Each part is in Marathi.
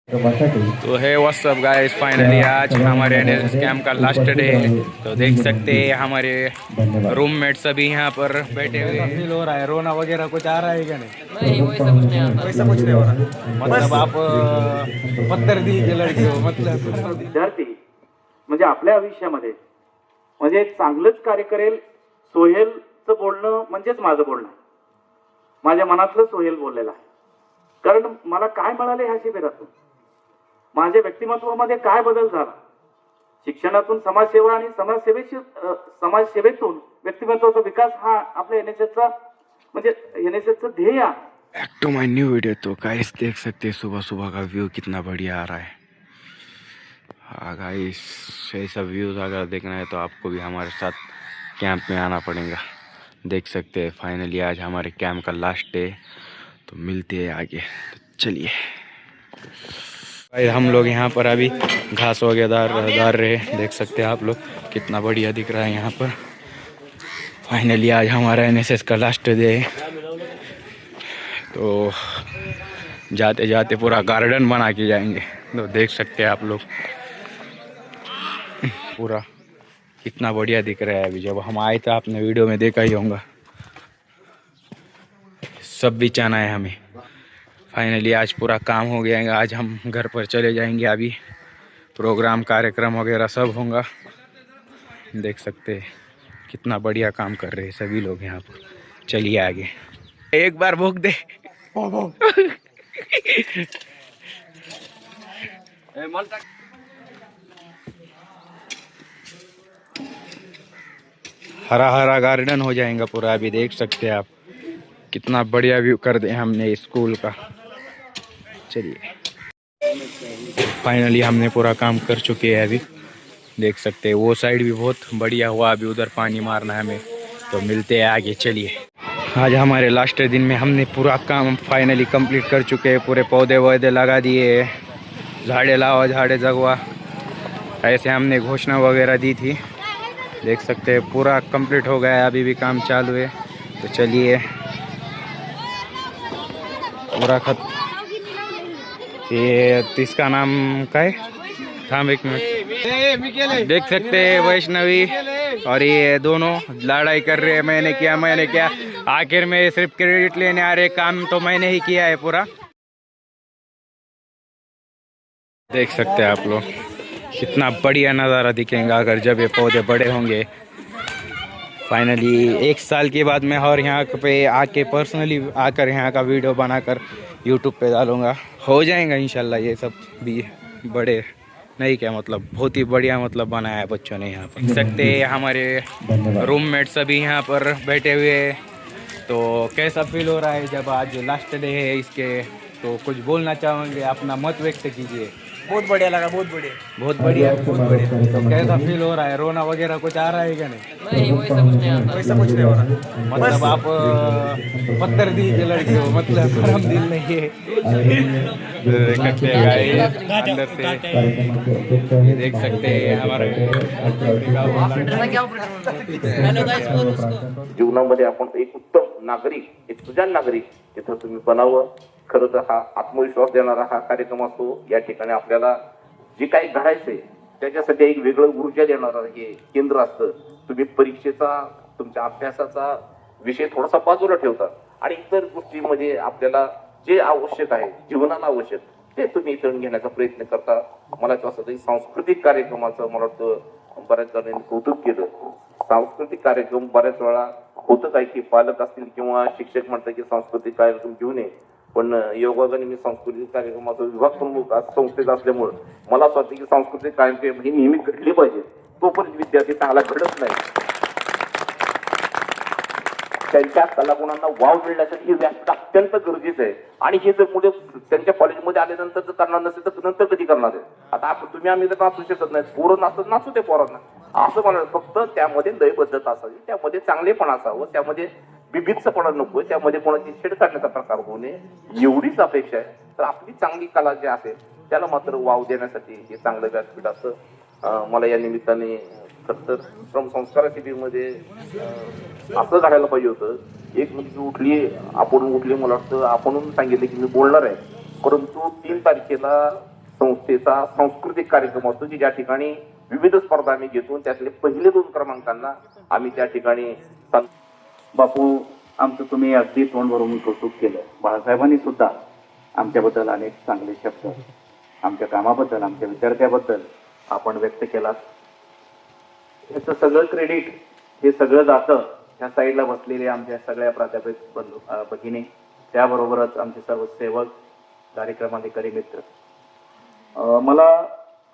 तो है व्हाट्सअप गाइस, फाइनली आज हमारे एनएसएस कैंप का लास्ट डे है। तो देख सकते हैं हमारे रूममेट सभी यहाँ पर बैठे हुए हैं। फील हो रहा है, रोना वगैरह कुछ आ रहा है क्या? नहीं वैसा कुछ नहीं आता, वैसा कुछ नहीं हो रहा। मतलब आप पत्थर दिल के लड़के हो मतलब। विद्यार्थी म्हणजे आपल्या आयुष्यामध्ये म्हणजे एक चांगलंच कार्य करेल सोहेलचं बोलणं म्हणजेच माझं बोलणं, माझ्या मनातलं सोहेल बोललेला आहे. कारण मला काय मिळाले ह्या शिबिरातून, माझ्या व्यक्तिमत्वामध्ये काय बदल झाला, शिक्षणातून समाजसेवा आणि समाजसेवेतून व्यक्तिमत्वाचा विकास हा आपल्या एनएसएसचा म्हणजे एनएसएसचं ध्येय आहे. Back to my new video. तो गाइस देख सकते हैं सुबह सुबह का व्यू कितना बढ़िया आ रहा है। हाँ गाइस, ऐसा व्यूज अगर देखना है तो आपको भी हमारे साथ कैंप में आना पड़ेगा। देख सकते हैं फाइनली आज हमारे कैंप का लास्ट डे। तो मिलते हैं आगे, तो चलिए भाई। हम लोग यहाँ पर अभी घास वगैरह डाल रहे हैं, देख सकते हैं आप लोग कितना बढ़िया दिख रहा है यहाँ पर। फाइनली आज हमारा एनएसएस का लास्ट डे है। तो जाते जाते पूरा गार्डन बना के जाएंगे। तो देख सकते हैं आप लोग पूरा कितना बढ़िया दिख रहा है। अभी जब हम आए थे आपने वीडियो में देखा ही होगा, सब भी जाना है हमें। फाइनली आज पूरा काम हो गया है। आज हम घर पर चले जाएंगे। अभी प्रोग्राम कार्यक्रम वगैरह सब होगा। देख सकते हैं कितना बढ़िया काम कर रहे हैं सभी लोग यहाँ पर। चलिए आगे, एक बार भूख दे। हरा हरा गार्डन हो जाएगा पूरा। अभी देख सकते हैं आप कितना बढ़िया व्यू कर दे हमने स्कूल का। चलिए फाइनली हमने पूरा काम कर चुके हैं। अभी देख सकते हैं वो साइड भी बहुत बढ़िया हुआ। अभी उधर पानी मारना है हमें। तो मिलते हैं आगे, चलिए। आज हमारे लास्ट दिन में हमने पूरा काम फाइनली कंप्लीट कर चुके हैं। पूरे पौधे वौधे लगा दिए, झाड़े लाओ झाड़े जगवा, ऐसे हमने घोषणा वगैरह दी थी। देख सकते हैं पूरा कंप्लीट हो गया है। अभी भी काम चालू है। तो चलिए पूरा ये इसका नाम क्या है? थाम एक मिनट। देख सकते हैं वैष्णवी और ये दोनों लड़ाई कर रहे हैं, मैंने किया। आखिर में सिर्फ क्रेडिट लेने आ रहे, काम तो मैंने ही किया है पूरा। देख सकते हैं आप लोग कितना बढ़िया नज़ारा दिखेगा अगर जब ये पौधे बड़े होंगे। फाइनली 1 साल के बाद मैं और यहाँ पे आके पर्सनली आकर यहाँ का वीडियो बनाकर यूट्यूब पे डालूँगा। हो जाएगा इंशाल्लाह ये सब भी बड़े, नहीं क्या मतलब बहुत ही बढ़िया मतलब बनाया है बच्चों ने यहाँ पर। देख सकते हैं हमारे रूममेट सभी यहाँ पर बैठे हुए हैं। तो कैसा फील हो रहा है जब आज लास्ट डे है इसके? तो कुछ बोलना चाहेंगे, अपना मत व्यक्त कीजिए। बहुत बढ़िया लगा, बहुत बढ़िया। बहुत बढ़िया। तो कैसा फील हो रहा है? रोना वगैरह कुछ आ रहा है क्या? नहीं वैसा कुछ नहीं आता, वैसा कुछ नहीं हो रहा। मतलब आप पत्थर दिल के लड़के हो मतलब, गरम दिल नहीं है। देख सकते हैं गाइस अंदर से, देख सकते हैं हमारे जीवनामध्ये आपण एक उत्तम नागरिक, एक सुजाण नागरिक इथं तुम्ही बनावं। खरं तर हा आत्मविश्वास देणारा हा कार्यक्रम असतो। या ठिकाणी आपल्याला जे काही घडायचंय त्याच्यासाठी एक वेगळं ऊर्जा देणारं हे केंद्र असतं। तुम्ही परीक्षेचा, तुमच्या अभ्यासाचा विषय थोडासा बाजूला ठेवता आणि इतर गोष्टीमध्ये आपल्याला जे आवश्यक आहे, जीवनाला आवश्यक ते तुम्ही इथं घेण्याचा प्रयत्न करता। मला असं वाटतं सांस्कृतिक कार्यक्रमाचं मला वाटतं बऱ्याच जणांनी कौतुक केलं। सांस्कृतिक कार्यक्रम बऱ्याच वेळा होतं काय की पालक असतील किंवा शिक्षक म्हणतात की सांस्कृतिक कार्यक्रम घेऊन ये, पण योगायोगाने मी सांस्कृतिक कार्यक्रमाचा विभाग प्रमुख संस्थेत असल्यामुळे मला असं वाटतं की सांस्कृतिक कार्यक्रम हे नेहमी घडले पाहिजे। तोपर्यंत विद्यार्थी चांगला घडत नाही। त्यांच्या कलागुणांना वाव मिळण्यासाठी हे व्यासपीठ अत्यंत गरजेचं आहे। आणि हे जर मुले त्यांच्या कॉलेजमध्ये आल्यानंतर जर करणार नसेल तर नंतर कधी करणार आहे? आता तुम्ही आम्ही तर नाचू शकत नाही, पोरं नाचू ते पोरांना असं म्हणाल। फक्त त्यामध्ये लयबद्धता असावी, त्यामध्ये चांगलेपण असावं, त्यामध्ये बिभत्सपणा नको, त्यामध्ये कोणाची छेड काढण्याचा प्रकार होऊ नये, एवढीच अपेक्षा आहे। तर आपली चांगली कला जी असेल त्याला मात्र वाव देण्यासाठी हे चांगलं व्यासपीठ असतं। मला या निमित्ताने खरं तर श्रमसंस्कार शिबिरमध्ये असं घडायला पाहिजे होतं। एक मुलगी उठली, मला वाटतं आपण सांगितलं की मी बोलणार आहे, परंतु 3 तारखेला संस्थेचा सांस्कृतिक कार्यक्रम असतो की ज्या ठिकाणी विविध स्पर्धा आम्ही घेतो. त्यातले पहिले 2 क्रमांकांना आम्ही त्या ठिकाणी बापू, आमचं तुम्ही अगदी तोंड भरून कौतुक केलं. बाळासाहेबांनी सुद्धा आमच्याबद्दल अनेक चांगले शब्द, आमच्या कामाबद्दल, आमच्या विद्यार्थ्याबद्दल आपण व्यक्त केलात. याचं सगळं क्रेडिट हे सगळं जातं ह्या साईडला बसलेले आमच्या सगळ्या प्राध्यापक बंधू भगिनी, त्याबरोबरच आमचे सर्व सेवक, कार्यक्रमाधिकारी मित्र. मला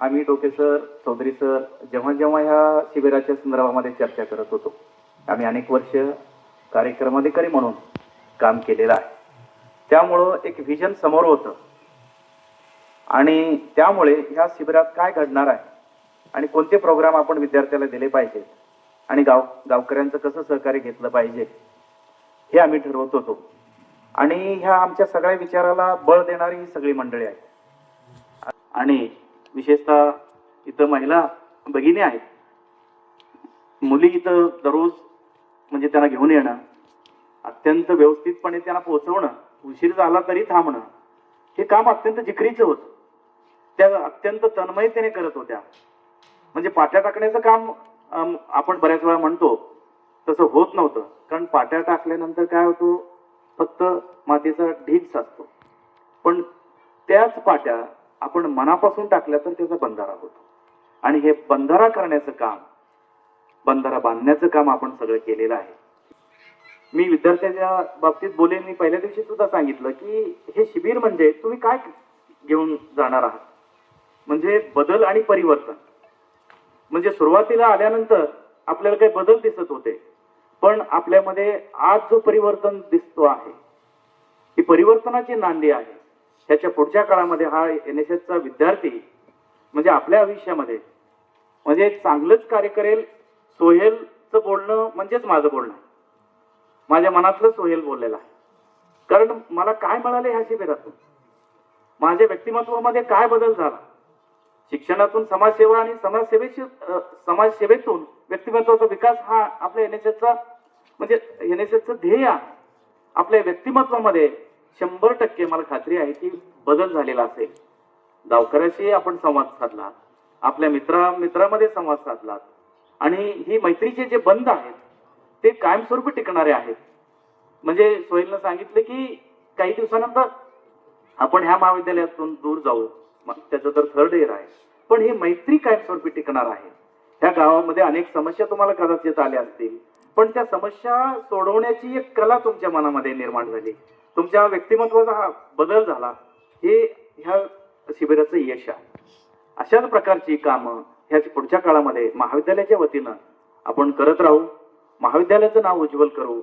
आम्ही डोके सर, चौधरी सर जेव्हा जेव्हा ह्या शिबिराच्या संदर्भामध्ये चर्चा करत होतो, आम्ही अनेक वर्ष कार्यक्रमाधिकारी म्हणून काम केलेलं आहे. त्यामुळं एक व्हिजन समोर होतं आणि त्यामुळे ह्या शिबिरात काय घडणार आहे आणि कोणते प्रोग्राम आपण विद्यार्थ्याला दिले पाहिजेत आणि गावकऱ्यांचं कसं सहकार्य घेतलं पाहिजे हे आम्ही ठरवत होतो. आणि ह्या आमच्या सगळ्या विचाराला बळ देणारी ही सगळी मंडळी आहेत. आणि विशेषतः इथं महिला भगिनी आहेत. मुली इथं दररोज म्हणजे त्यांना घेऊन येणं, अत्यंत व्यवस्थितपणे त्यांना पोहोचवणं, उशीर झाला तरी थांबणं, हे काम अत्यंत जिकरीचं होतं. त्या अत्यंत तन्मयतेने करत होत्या. म्हणजे पाट्या टाकण्याचं काम आपण बऱ्याच वेळा म्हणतो तसं होत नव्हतं. कारण पाट्या टाकल्यानंतर काय होतो, फक्त मातीचा ढीग साचतो. पण त्याच पाट्या आपण मनापासून टाकल्या तर त्याचा बंधारा होतो. आणि हे बंधारा करण्याचं काम, बंधारा बांधण्याचं काम आपण सगळं केलेलं आहे. मी विद्यार्थ्यांच्या बाबतीत बोलेन. मी पहिल्या दिवशी सुद्धा सांगितलं की हे शिबिर म्हणजे तुम्ही काय घेऊन जाणार आहात, म्हणजे बदल आणि परिवर्तन. म्हणजे सुरुवातीला आल्यानंतर आपल्याला काही बदल दिसत होते, पण आपल्यामध्ये आज जो परिवर्तन दिसतो आहे ही परिवर्तनाची नांदी आहे. ह्याच्या पुढच्या काळामध्ये हा NSSचा विद्यार्थी म्हणजे आपल्या आयुष्यामध्ये म्हणजे चांगलंच कार्य करेल. सोहेलचं बोलणं म्हणजेच माझं बोलणं, माझ्या मनातलं सोहेल बोललेलं आहे. कारण मला काय मिळाले ह्या शिबिरातून, माझ्या व्यक्तिमत्वामध्ये काय बदल झाला, शिक्षणातून समाजसेवा आणि समाजसेवेतून व्यक्तिमत्वाचा विकास हा आपल्या NSSचा म्हणजे NSSचं ध्येय आहे. आपल्या व्यक्तिमत्वामध्ये 100% मला खात्री आहे की बदल झालेला असेल. गावकऱ्याशी आपण संवाद साधला, आपल्या मित्रामध्ये संवाद साधला आणि ही मैत्रीचे जे बंध आहेत ते कायमस्वरूपी टिकणारे आहेत. म्हणजे सोहेलनं सांगितलं की काही दिवसानंतर आपण ह्या महाविद्यालयातून दूर जाऊ, त्याचं तर 3rd इयर आहे, पण ही मैत्री कायमस्वरूपी टिकणार आहे. ह्या गावामध्ये अनेक समस्या तुम्हाला कदाचित आल्या असतील, पण त्या समस्या सोडवण्याची एक कला तुमच्या मनामध्ये निर्माण झाली, तुमच्या व्यक्तिमत्वाचा हा बदल झाला, हे ह्या शिबिराचं यश आहे. अशाच प्रकारची कामं ह्याच्या पुढच्या काळामध्ये महाविद्यालयाच्या वतीनं आपण करत राहू, महाविद्यालयाचं नाव उज्ज्वल करू.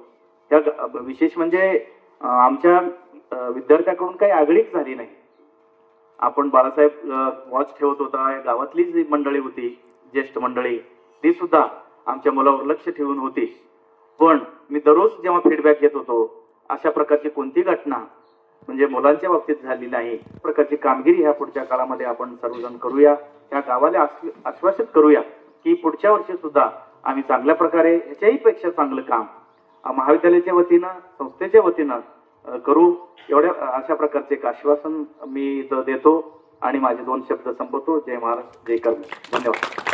त्या विशेष म्हणजे आमच्या विद्यार्थ्याकडून काही आगळीक झाली नाही. आपण बाळासाहेब वॉच ठेवत होता, या गावातली जी मंडळी होती, ज्येष्ठ मंडळी, ती सुद्धा आमच्या मुलावर लक्ष ठेवून होती. पण मी दररोज जेव्हा फीडबॅक घेत होतो, अशा प्रकारची कोणती घटना म्हणजे मुलांच्या बाबतीत झाली नाही. प्रकारची कामगिरी ह्या पुढच्या काळामध्ये आपण सर्वजण करूया. त्या गावाला आश्वासित करूया की पुढच्या वर्षी सुद्धा आम्ही चांगल्या प्रकारे ह्याच्याही पेक्षा चांगलं काम महाविद्यालयाच्या वतीनं, संस्थेच्या वतीनं करू. एवढ्या अशा प्रकारचे एक आश्वासन मी इथं देतो आणि माझे 2 शब्द संपवतो. जय महाराष्ट्र, जय कर्म. धन्यवाद.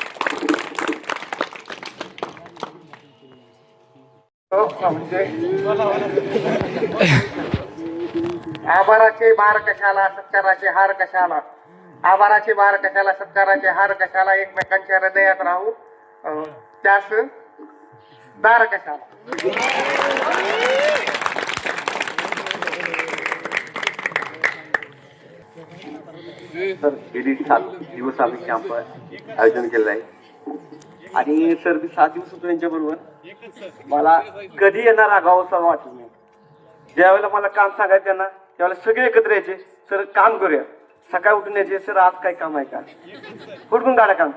आभाराचे बार कशाला, सत्काराचे हार कशाला. आभाराचे बार कशाला, सत्काराचे हार कशाला, एकमेकांच्या हृदयात राहू त्यास दार कशाला. सर, गेली 7 दिवस आम्ही कॅम्प आयोजन केलेलं आहे आणि सर मी 7 दिवस होतो यांच्याबरोबर. मला कधी येणार आगावं वाटलं नाही. ज्या वेळेला मला काम सांगायचं त्यांना, त्यावेळेला सगळे एकत्र यायचे, सर काम करूया. सकाळी उठून यायचे, सर आज काय काम आहे का, कुठून काढा काम,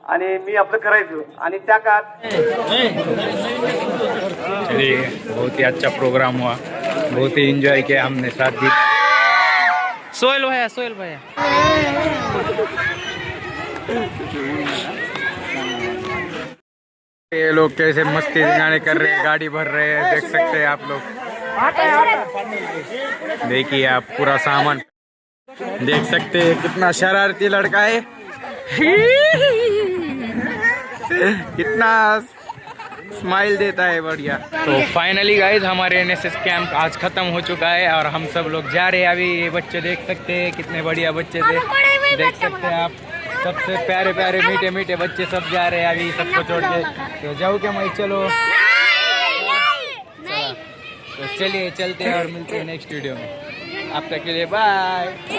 आणि मी आपलं करायचो. आणि त्या काळात बहुत ही अच्छा प्रोग्राम हुआ, बहुत ही एंजॉय किया हमने साथ भी. सोहेल भैया ये लोग कैसे मस्ती गाने कर रहे हैं, गाड़ी भर रहे हैं, देख सकते हैं आप लोग. देखिए आप पूरा सामान देख सकते हैं कितना शरारती लड़का है। कितना स्माइल देता है, बढ़िया। तो फाइनली गाइज हमारे एनएसएस कैंप आज खत्म हो चुका है और हम सब लोग जा रहे हैं अभी। ये बच्चे देख सकते हैं कितने बढ़िया बच्चे थे, देख सकते हैं आप। सबसे प्यारे प्यारे मीठे मीठे बच्चे सब जा रहे हैं अभी सबको छोड़ के। तो जाओ क्या मैं, चलो तो चलिए चलते हैं और मिलते हैं नेक्स्ट वीडियो में। अब तक के लिए बाय।